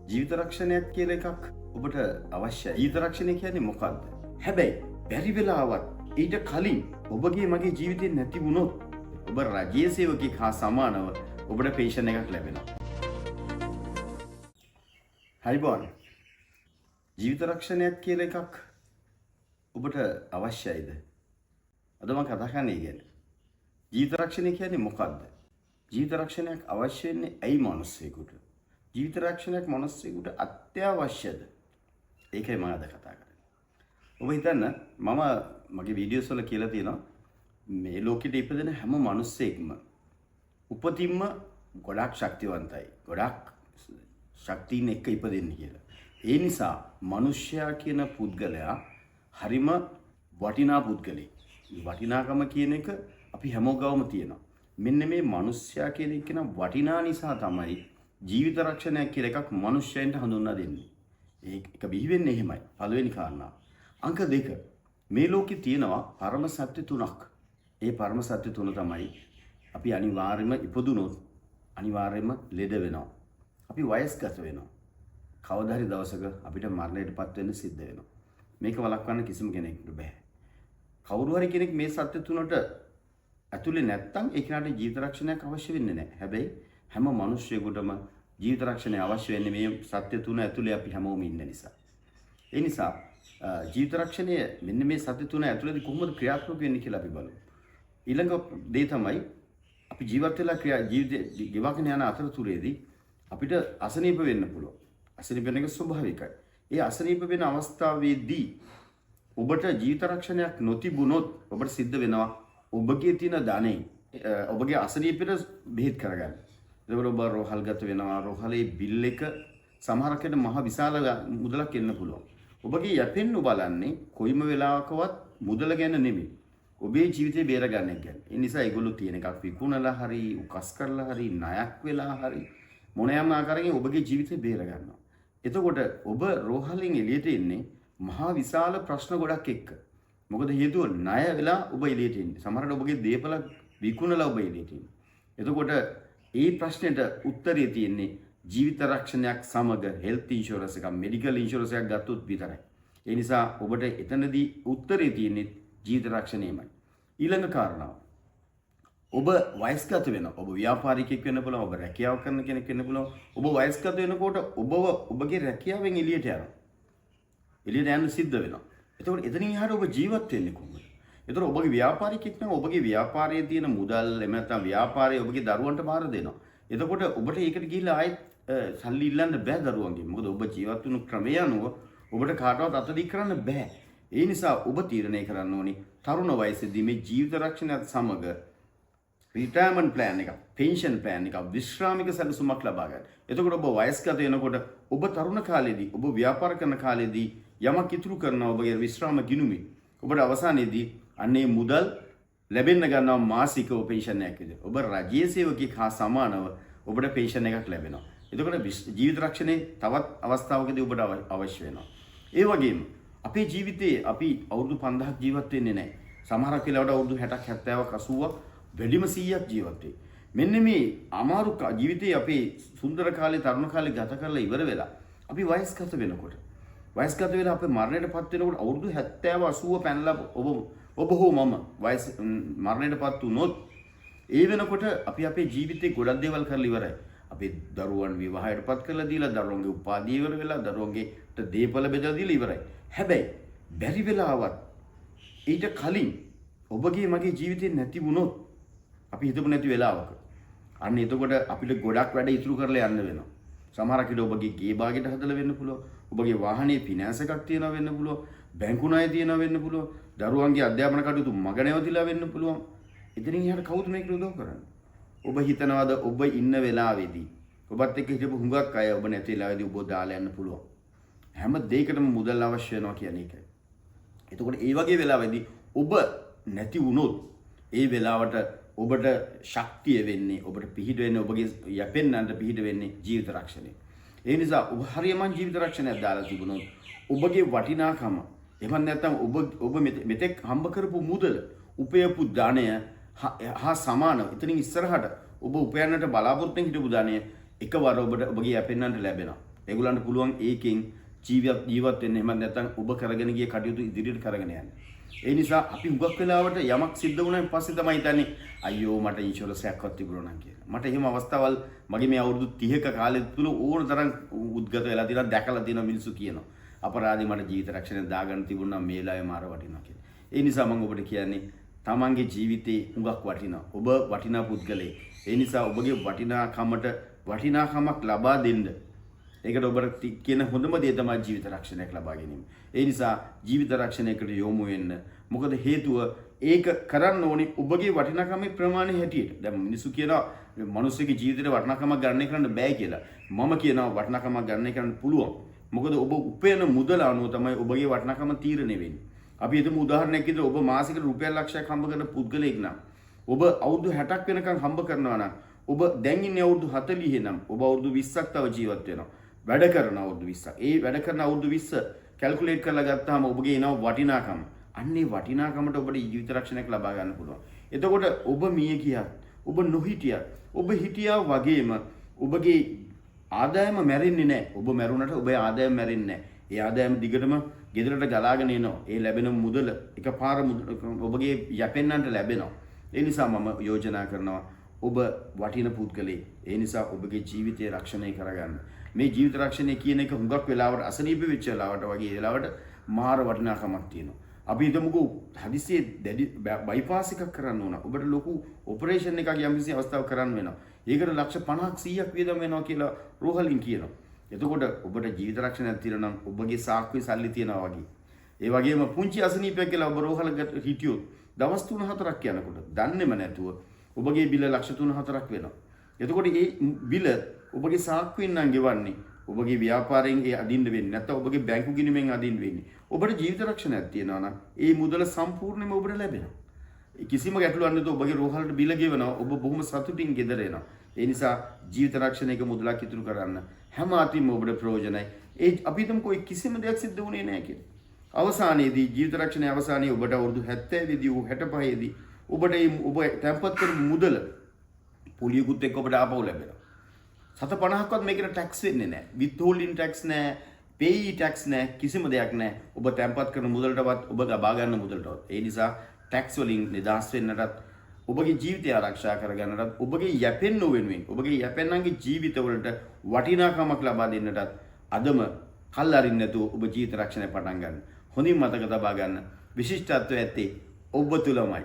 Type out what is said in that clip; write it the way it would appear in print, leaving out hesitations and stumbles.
ජීවිත රක්ෂණයක් කියලා එකක් ඔබට අවශ්‍යයි. ජීවිත රක්ෂණය කියන්නේ මොකක්ද? හැබැයි බැරි වෙලාවත් ඊට කලින් ඔබගේ මගේ ජීවිතේ නැති වුණොත් ඔබ රජයේ සේවකයෙක් හා සමානව ඔබට පෙන්ෂන් එකක් ලැබෙනවා. හරි බෝන්. ජීවිත රක්ෂණයක් කියලා එකක් ඔබට අවශ්‍යයිද? අද මම කතා කරන්නේ ගැන. ජීවිත රක්ෂණය කියන්නේ මොකක්ද? ජීවිත රක්ෂණයක් අවශ්‍ය වෙන්නේ ඇයි මිනිස්සෙකුට? ජීවිත රක්ෂණයක් මිනිස්සෙකුට අත්‍යවශ්‍යද? ඒකයි මම අද කතා කරන්නේ. ඔබ හිතන්න මම මගේ වීඩියෝස් වල කියලා තියෙනවා මේ ලෝකෙට ඉපදෙන හැම මිනිස්සෙක්ම උපතින්ම ගොඩක් ශක්තිවන්තයි. ගොඩක් ශක්තියින් එක්ක ඉපදෙන්නේ කියලා. ඒ නිසා මිනිස්සයා කියන පුද්ගලයා හරිම වටිනා පුද්ගලෙක්. වටිනාකම කියන එක අපි හැමෝගවම තියෙනවා. මෙන්න මේ මිනිස්සයා කියන එක නම් වටිනා නිසා තමයි ජීවිත රක්ෂණයක් කියලා එකක් මිනිස්සයන්ට හඳුන්වා දෙන්නේ. ඒක බිහි වෙන්නේ එහෙමයි. පළවෙනි කාරණා. අංක 2. මේ ලෝකේ තියෙනවා පරම සත්‍ය තුනක්. ඒ පරම සත්‍ය තුන තමයි අපි අනිවාර්යයෙන්ම ඉපදුනොත් අනිවාර්යයෙන්ම ලෙඩ වෙනවා. අපි වයස්ගත වෙනවා. කවදා හරි දවසක අපිට මරණයටපත් වෙන්න සිද්ධ වෙනවා. මේක වළක්වන්න කිසිම කෙනෙකුට බෑ. කවුරු හරි කෙනෙක් මේ සත්‍ය තුනට ඇතුලේ නැත්තම් ඒ කෙනාට ජීවිත රක්ෂණයක් අවශ්‍ය වෙන්නේ නැහැ. හැබැයි හැම මිනිස්සෙකුටම ජීවිත රක්ෂණය අවශ්‍ය වෙන්නේ මේ සත්‍ය තුන ඇතුලේ අපි හැමෝම ඉන්න නිසා. ඒ නිසා ජීවිත රක්ෂණය මෙන්න මේ සත්‍ය තුන ඇතුලේදී කොහොමද ක්‍රියාත්මක වෙන්නේ කියලා අපි බලමු. ඊළඟ දේ තමයි අපි ජීවත් වෙලා ජීවිතේ ගෙවගෙන යන අතරතුරේදී අපිට අසනීප වෙන්න පුළුවන්. අසනීප වෙන එක ස්වභාවිකයි. ඒ අසනීප වෙන අවස්ථාවේදී ඔබට ජීවිත රක්ෂණයක් නොතිබුණොත් ඔබට සිද්ධ වෙනවා ඔබගේ තියෙන ධනෙ ඔබගේ අසනීපෙට බෙහෙත් කරගන්න. ඒකවල ඔබ රෝහල්ගත වෙනවා. රෝහලේ බිල් එක සමහර කෙනෙක් මහ විශාල මුදලක් එන්න පුළුවන්. ඔබගේ යැපෙන්න බලන්නේ කොයිම වෙලාවකවත් මුදල ගැන නෙමෙයි. ඔබේ ජීවිතේ බේරගන්න එක ගැන. ඒ නිසා ඒගොල්ලෝ තියෙන එකක් විකුණලා හරි උකස් කරලා හරි ණයක් වෙලා හරි මොනෑම ආකාරයකින් ඔබගේ ජීවිතේ බේර ගන්නවා. එතකොට ඔබ රෝහලෙන් එළියට එන්නේ මහා විශාල ප්‍රශ්න ගොඩක් එක්ක. මොකද හේතුව ණය වෙලා ඔබ එළියට එන්නේ. සමහරවිට ඔබගේ දේපල විකුණලා ඔබ එළියට එන්නේ. එතකොට ඒ ප්‍රශ්නෙට උත්තරේ තියෙන්නේ ජීවිත රක්ෂණයක් සමග හෙල්ත් ඉන්ෂුරන්ස් එකක් මෙඩිකල් ඉන්ෂුරන්ස් එකක් ගත්තොත් විතරයි. ඒ නිසා ඔබට එතනදී උත්තරේ තියෙන්නේ ජීවිත රක්ෂණයමයි. ඊළඟ කාරණාව. ඔබ වයස්ගත වෙනවා. ඔබ ව්‍යාපාරිකයෙක් වෙන්න පුළුවන්. ඔබ රැකියාව කරන කෙනෙක් වෙන්න පුළුවන්. ඔබ වයස්ගත වෙනකොට ඔබගේ රැකියාවෙන් එළියට යනවා. එළියට යන්න සිද්ධ වෙනවා. එතකොට එතනින් එහාට ඔබ ජීවත් වෙන්නේ කොහොමද? එතකොට ඔබගේ ව්‍යාපාරිකයෙක් නම් ඔබගේ ව්‍යාපාරයේ තියෙන මුදල් එහෙම නැත්නම් ව්‍යාපාරය ඔබගේ දරුවන්ට බාර දෙනවා. එතකොට ඔබට ඒකට ගිහිල්ලා ආයෙත් සල්ලි ඉල්ලන්න බෑ දරුවන්ගෙන්. මොකද ඔබ ජීවත් වුණු ක්‍රමය අනුව ඔබට කාටවත් අතදී කරන්න බෑ. ඒ නිසා ඔබ තීරණය කරන්න ඕනි තරුණ වයසේදී මේ ජීවිත රක්ෂණයත් සමග රිටයර්මන්ට් ප්ලෑන් එකක්, පෙන්ෂන් ප්ලෑන් එකක්, විශ්‍රාමික සැලසුමක් ලබා ගන්න. එතකොට ඔබ වයස්ගත වෙනකොට ඔබ තරුණ කාලේදී ඔබ ව්‍යාපාර කරන කාලේදී යමක් ඉතුරු කරනවා ඔබගේ විශ්‍රාම ගිණුමේ. ඔබට අවසානයේදී අන්නේ මුදල් ලැබෙන්න ගන්නවා මාසිකව පෙන්ෂන් එකක් විදිහට. ඔබ රජයේ සේවකයෙක් හා සමානව ඔබට පෙන්ෂන් එකක් ලැබෙනවා. එතකොට ජීවිත රක්ෂණේ තවත් අවස්ථාවකදී ඔබට අවශ්‍ය වෙනවා. ඒ වගේම අපේ ජීවිතේ අපි අවුරුදු 5000ක් ජීවත් වෙන්නේ නැහැ. සමහරක් වෙලාවට අවුරුදු 60ක් 70ක් 80ක් වැඩිම 100ක් ජීවත් වෙයි. මෙන්න මේ අමාරු ජීවිතේ අපේ සුන්දර කාලේ තරුණ කාලේ ගත කරලා ඉවර වෙලා අපි වයස්ගත වෙනකොට වයස්ගත වෙලා අපේ මරණයටපත් වෙනකොට අවුරුදු 70 80 පැනලා ඔබ හෝ මම වයස මරණයටපත් වුණොත් ඒ වෙනකොට අපි අපේ ජීවිතේ ගොඩක් දේවල් කරලා ඉවරයි. අපේ දරුවන් විවාහයටපත් කරලා දීලා දරුවන්ගේ උපාධිය ඉවර වෙලා දරුවන්ගේට දීපල බෙදලා දීලා ඉවරයි. හැබැයි බැරි වෙලාවත් ඊට කලින් ඔබගේ මගේ ජීවිතේ නැති වුණොත් අපි හිතමු නැති වෙලාවක අන්න එතකොට අපිට ගොඩක් වැඩ ඉතුරු කරලා යන්න වෙනවා. සමහරක් විට ඔබගේ ගේ බාගෙට හදලා වෙන්න පුළුවන්. ඔබගේ වාහනේ ෆිනෑන්ස් එකක් තියෙනවා වෙන්න පුළුවන්. බැංකු ණය තියෙනවා වෙන්න පුළුවන්. දරුවන්ගේ අධ්‍යාපන කටයුතු මග නැවතිලා වෙන්න පුළුවන්. ඉතින් එහාට කවුද මේකට උදව් කරන්නේ? ඔබ හිතනවාද ඔබ ඉන්න වෙලාවේදී ඔබත් එක්ක හිටපු හුඟක් අය ඔබ නැති වෙලාවේදී ඔබ දාලා යන්න පුළුවන්. හැම දෙයකටම මුදල් අවශ්‍ය වෙනවා කියන එකයි. එතකොට ඒ වගේ වෙලාවෙදී ඔබ නැති වුණොත් ඒ වෙලාවට ඔබට ශක්තිය වෙන්නේ ඔබට පිහිට වෙන්නේ ඔබගේ යැපෙන්නන්ට පිහිට වෙන්නේ ජීවිත රක්ෂණය. ඒ නිසා ඔබ හරියම ජීවිත රක්ෂණයක් දාලා තිබුණොත් ඔබගේ වටිනාකම එහෙම නැත්නම් ඔබ මෙතෙක් හම්බ කරපු මුදල උපයපු ධනය හා සමානව එතනින් ඉස්සරහට ඔබ උපයන්නට බලාපොරොත්තු වෙන හිටපු ධනය එකවර ඔබට ඔබගේ යැපෙන්නන්ට ලැබෙනවා. ඒගොල්ලන්ට පුළුවන් ඒකෙන් ජීවත් වෙන්න. එහෙම නැත්නම් ඔබ කරගෙන ගිය කටයුතු ඉදිරියට කරගෙන යන්න. ඒ නිසා අපි හුඟක් වෙලාවට යමක් සිද්ධ වුණාන් පස්සේ තමයි හිතන්නේ අයියෝ මට ඉන්ෂුරන්ස් එකක්වත් තිබුණා නම් කියලා. මට එහෙම අවස්ථාවල් මගේ මේ අවුරුදු 30ක කාලය තුල ඕන තරම් උද්ගත වෙලා තියෙනවා, දැකලා තියෙනවා, මිනිස්සු කියනවා. අපරාධي මට ජීවිත රක්ෂණය දාගන්න තිබුණා නම් මේ ලාවේ මාර වටිනවා කියලා. ඒ නිසා මම ඔබට කියන්නේ තමන්ගේ ජීවිතේ හුඟක් වටිනවා. ඔබ වටිනා පුද්ගලයෙක්. ඒ නිසා ඔබගේ වටිනාකමක් ලබා දෙන්න. ඒකට ඔබට කියන හොඳම දේ තමයි ජීවිත රක්ෂණයක් ලබා ගැනීම. ඒ නිසා ජීවිත රක්ෂණයකට යොමු වෙන්න. මොකද හේතුව ඒක කරන්න ඕනේ ඔබගේ වටිනාකමේ ප්‍රමාණය හැටියට. දැන් මිනිස්සු කියනවා මිනිස්සුගේ ජීවිතේ වටිනාකමක් ගණනය කරන්න බෑ කියලා. මම කියනවා වටිනාකමක් ගණනය කරන්න පුළුවන්. මොකද ඔබ උපයන මුදල අනුව තමයි ඔබගේ වටිනාකම තීරණය වෙන්නේ. අපි හිතමු උදාහරණයක් විදිහට ඔබ මාසිකට රුපියල් ලක්ෂයක් හම්බ කරන පුද්ගලයෙක් නම් ඔබ අවුරුදු 60ක් වෙනකන් හම්බ කරනවා නම් ඔබ දැන් ඉන්නේ අවුරුදු 40 නම් ඔබ අවුරුදු 20ක් තව ජීවත් වෙනවා. වැඩ කරන අවුරුදු 20ක්. ඒ වැඩ කරන අවුරුදු 20 කැල්කියුලේට් කරලා ගත්තාම ඔබගේ එනවා වටිනාකම. අන්නේ වටිනාකමට ඔබට ජීවිත රක්ෂණයක් ලබා ගන්න පුළුවන්. එතකොට ඔබ මිය ගියත්, ඔබ නොහිටියත්, ඔබ හිටියා වගේම ඔබගේ ආදායම මැරෙන්නේ නැහැ. ඔබ මැරුණට ඔබේ ආදායම මැරෙන්නේ නැහැ. ඒ ආදායම දිගටම ගෙදරට ගලාගෙන එනවා. ඒ ලැබෙන මුදල එකපාර ඔබගේ යැපෙන්නන්ට ලැබෙනවා. ඒ නිසා මම යෝජනා කරනවා ඔබ වටින පුද්ගලයෙක්. ඒ නිසා ඔබගේ ජීවිතය රක්ෂණය කරගන්න. මේ ජීවිත රක්ෂණය කියන එක හුඟක් වෙලාවට අසනීප වෙච්ච වෙලාවට වගේ වෙලාවට මාර වටිනාකමක් තියෙනවා. අපි හිතමුකෝ හදිස්සියේ දැඩි බයිපාස් එකක් කරන්න ඕන. ඔබට ලොකු ඔපරේෂන් එකක් යම්කිසි අවස්ථාවක් කරන්න වෙනවා. ඒකට ලක්ෂ 50ක් 100ක් වියදම් වෙනවා කියලා රෝහලින් කියනවා. එතකොට ඔබට ජීවිත රක්ෂණයක් තියෙනවා නම් ඔබගේ සාක්කුවේ සල්ලි තියනවා වගේ. ඒ වගේම පුංචි අසනීපයක් කියලා ඔබ රෝහලකට හිටියොත් දවස් 3-4ක් යනකොට දන්නේම නැතුව ඔබගේ බිල ලක්ෂ 3-4ක් වෙනවා. එතකොට මේ බිල ඔබගේ සාක්කුවෙන් නම් ගෙවන්නේ ඔබගේ ව්‍යාපාරයෙන් ඒ අදින්න වෙන්නේ නැත්නම් ඔබගේ බැංකු ගිණුමෙන් අදින්න වෙන්නේ. ඔබට ජීවිත රක්ෂණයක් තියෙනවා නම් ඒ මුදල සම්පූර්ණයෙන්ම ඔබට ලැබෙනවා. කිසිම ගැටලුවක් නැතුව ඔබගේ රෝහලට බිල ගෙවනවා. ඔබ බොහොම සතුටින් ගෙදර එනවා. ඒ නිසා ජීවිත රක්ෂණයක මුදලක් ඉතුරු කරන්න හැම අතින්ම ඔබට ප්‍රයෝජනයි. ඒ අපි හිතමුකෝ කිසිම දෙයක් සිද්ධ වුණේ නැහැ කියලා. අවසානයේදී ජීවිත රක්ෂණයේ අවසානයේ ඔබට අවුරුදු 70 දී 65 දී ඔබට ඔබ තැන්පත් කරපු මුදල පොලියකුත් එක්ක ඔබට ආපහු ලැබෙනවා. 750ක්වත් මේකට ටැක්ස් වෙන්නේ නැහැ. විත්හෝල්ඩින් ටැක්ස් නැහැ, පේයි ටැක්ස් නැහැ, කිසිම දෙයක් නැහැ. ඔබ තැන්පත් කරන මුදලටවත් ඔබ ගබා ගන්න මුදලටවත්. ඒ නිසා ටැක්ස් වලින් නිදහස් වෙන්නටත් ඔබගේ ජීවිතය ආරක්ෂා කරගන්නටත් ඔබගේ යැපෙන්න වෙනුවෙන් ඔබගේ යැපෙන්නන්ගේ ජීවිතවලට වටිනාකමක් ලබා දෙන්නටත් අදම කල් අරින්න නැතුව ඔබ ජීවිත රක්ෂණය පටන් ගන්න. හොඳින් මතක තබා ගන්න. විශිෂ්ටත්වය ඇත්තේ ඔබ තුලමයි.